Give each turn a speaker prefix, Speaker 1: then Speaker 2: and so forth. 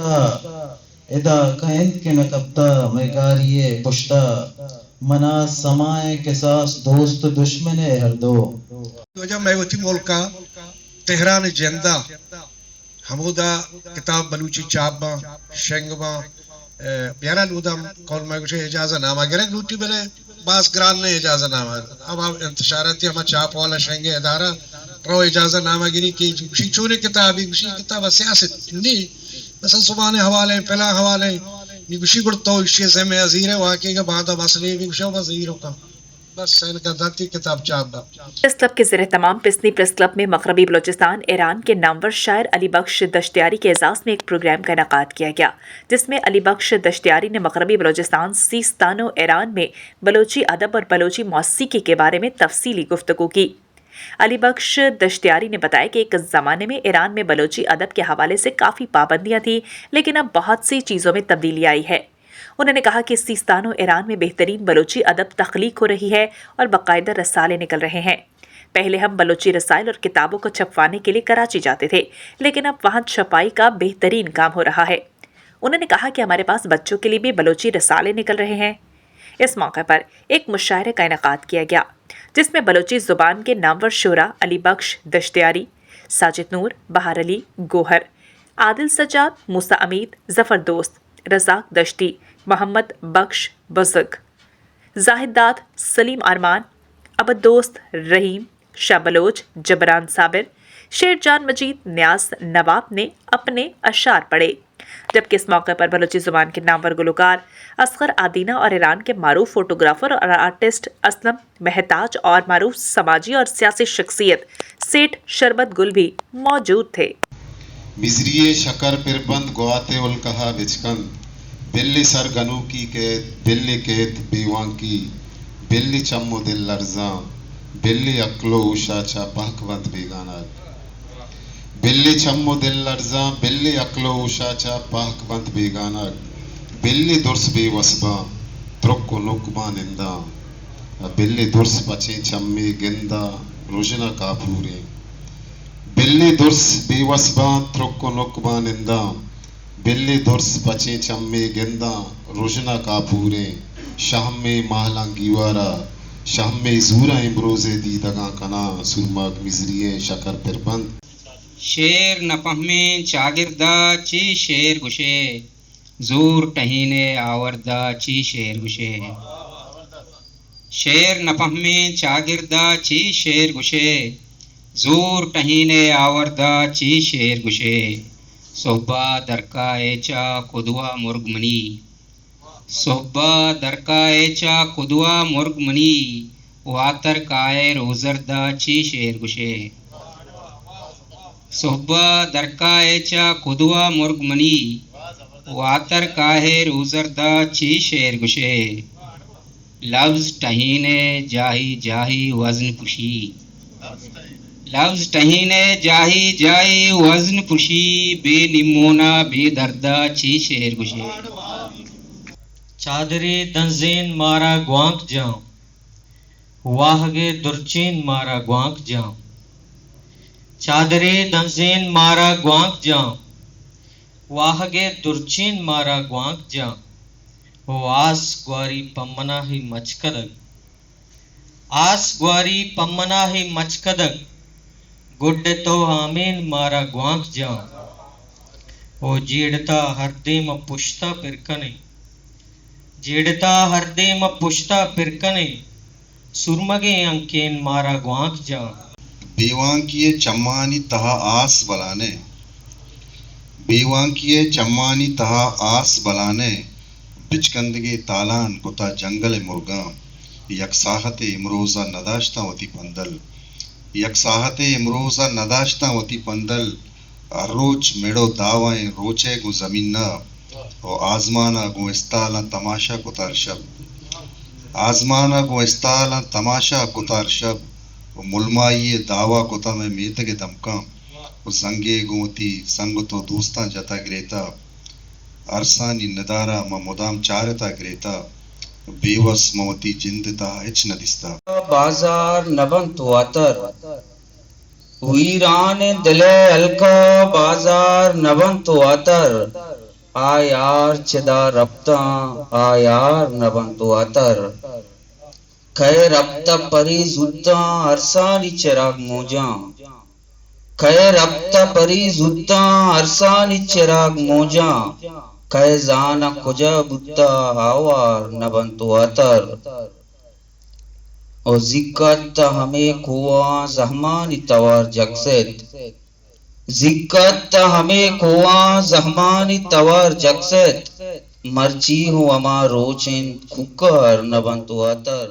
Speaker 1: اذا كنت كنكبتا ميغاريه پشتا منا سمائے قصاص دوست دشمن ہر دو.
Speaker 2: وجہ میں وتی ملکا تہران جندا حمودا کتاب بلوچی چابا شنگوا پیارا لودم کول میں کچھ اجازت نامہ گرے لوٹی بلے باس گران نے اجازت نامہ اب انتشاراتی ہم چاپ والا شنگ ادارہ رو اجازت نامہ گری کی چونے کتابی کچھ کتاب سیاست نہیں مثلا زبان حوالے پہلا حوالے گوشی گڑتا اشی سے میں عزیر ہے واقعی کا بعد مسئلے بھی گوشی وزیر ہوتا بس ان کا دھاتی کتاب چاپ دا.
Speaker 3: پریس کلب کے زیر اہتمام پسنی پریس کلب میں مغربی بلوچستان ایران کے نامور شاعر علی بخش دشتیاری کے اعزاز میں ایک پروگرام کا انعقاد کیا گیا جس میں علی بخش دشتیاری نے مغربی بلوچستان سیستان و ایران میں بلوچی ادب اور بلوچی موسیقی کے بارے میں تفصیلی گفتگو کی. علی بخش دشتیاری نے بتایا کہ ایک زمانے میں ایران میں بلوچی ادب کے حوالے سے کافی پابندیاں تھیں لیکن اب بہت سی چیزوں میں تبدیلی آئی ہے. انہوں نے کہا کہ سیستان و ایران میں بہترین بلوچی ادب تخلیق ہو رہی ہے اور باقاعدہ رسالے نکل رہے ہیں. پہلے ہم بلوچی رسائل اور کتابوں کو چھپوانے کے لیے کراچی جاتے تھے لیکن اب وہاں چھپائی کا بہترین کام ہو رہا ہے. انہوں نے کہا کہ ہمارے پاس بچوں کے لیے بھی بلوچی رسالے نکل رہے ہیں. اس موقع پر ایک مشاعرے کا انعقاد کیا گیا جس میں بلوچی زبان کے نامور شعراء علی بخش دشتیاری، ساجد نور، بہار علی گوہر، عادل سجاد، موسیٰ امید، ظفر دوست، رزاق دشتی، محمد بخش بزرگ، زاہد داد، سلیم ارمان، عبد دوست، رحیم، شاہ بلوچ، جبران صابر، شیر جان مجید، نیاز نواب نے اپنے اشعار پڑھے. جبکہ اس موقع پر بلوچی زبان کے نامور گلوکار اصغر آدینہ اور ایران کے معروف فوٹوگرافر اور آرٹسٹ اسلم محتاج اور معروف سماجی اور سیاسی شخصیت سیٹھ شربت گل بھی موجود تھے.
Speaker 4: مزریے شکر پر بند گواتے الکہا بچکن بلی سر گنو کی قید بلی قید بیوان کی بلی چمو دل لرزاں بلی اکلو اوشا چا پہک بند بیگانا بلی چمو دل لرزاں بلی اکلو اوشا چا پہک بند بیگانا بلی درس بی وسباں ترک و نکباں ننداں بلی درس پچیں چمی گندہ روشنا کافورے بلی درس بی وسباں ترک و نکباں ننداں بلی درس پچیں چمی گندہ روشنا کافورے شہم میں ماہلاں گیوارا شہم میں زورا امروزے دیدگاں کنا سرماگ مزریے شکر پر بند.
Speaker 5: شیر نہ فہمیں چاگردہ چی شیر گشے زور ٹہینے آوردہ چی شیر گشے شیر نہ فہمیں چاگردہ چی شیر گشے زور ٹہینے آوردہ چی شیر گشے صحبہ درکائے چا قدوہ مرگ منی صحبہ درکائے چا قدوہ مرگ منی واتر کائے روزردہ چی شیر گشے صحبہ درکائے چا قدوہ مرگ منی واتر کائے روزردہ چی شیر گشے لفظ ٹہینے جاہی جاہی وزن پشی لفظ ٹہینے جاہی جاہی وزن پشی بے نمونہ بے دردہ چی شیر گشے
Speaker 6: چادری دنزین مارا گوانک جاؤں واہگے درچین مارا گوانک جاؤں چادری دنزین مارا گوانک جاؤں واہگے درچین مارا گوانک جاؤں وہ آس گواری پمنا ہی مچکدگ آس گواری پمنا ہی مچکدگ گڈ تو آمین مارا گوانک جاؤں وہ جیڑتا ہر دیم پشتا پرکنے جیڑتا ہر دیم پشتا پرکنے سرمگے انکین مارا گوانک جاؤں
Speaker 4: بیوان کیے چمانی تہا آس بلانے بیوان کیے چمانی تہا آس بلانے بچکندگے تالان کتا جنگل مرگاں یکساہت امروزہ نداشتہ وتی پندل یکساہت امروزہ نداشتہ وتی پندل روچ میڑو داوائیں روچے گو زمین نہ او آزمانا گو استالا تماشا کتار شب آزمانا گو استالا تماشا کتار شب و ملمائی دعویٰ کتا میں میتگ دمکاں و زنگے گوتی سنگ تو دوستاں جتا گریتا ارسانی ندارا ما مدام چارتا گریتا بیوس موتی جندتا اچ ندستا
Speaker 7: بازار نبن تواتر ویران دل الکا بازار نبن تواتر آیار چدا ربتا آیار نبنتو اتر کھے ربتا پری زدتا ارسانی چراغ موجاں کھے ربتا پری زدتا ارسانی چراغ موجاں کھے زانا کجا بتا آوار نبنتو اتر او زکت ہمیں کھوا زہمانی توار جگست زکت ہمیں کھوا زہمانی توار جگست مرچی ہوں اما روچن کھکر نبنتو اتر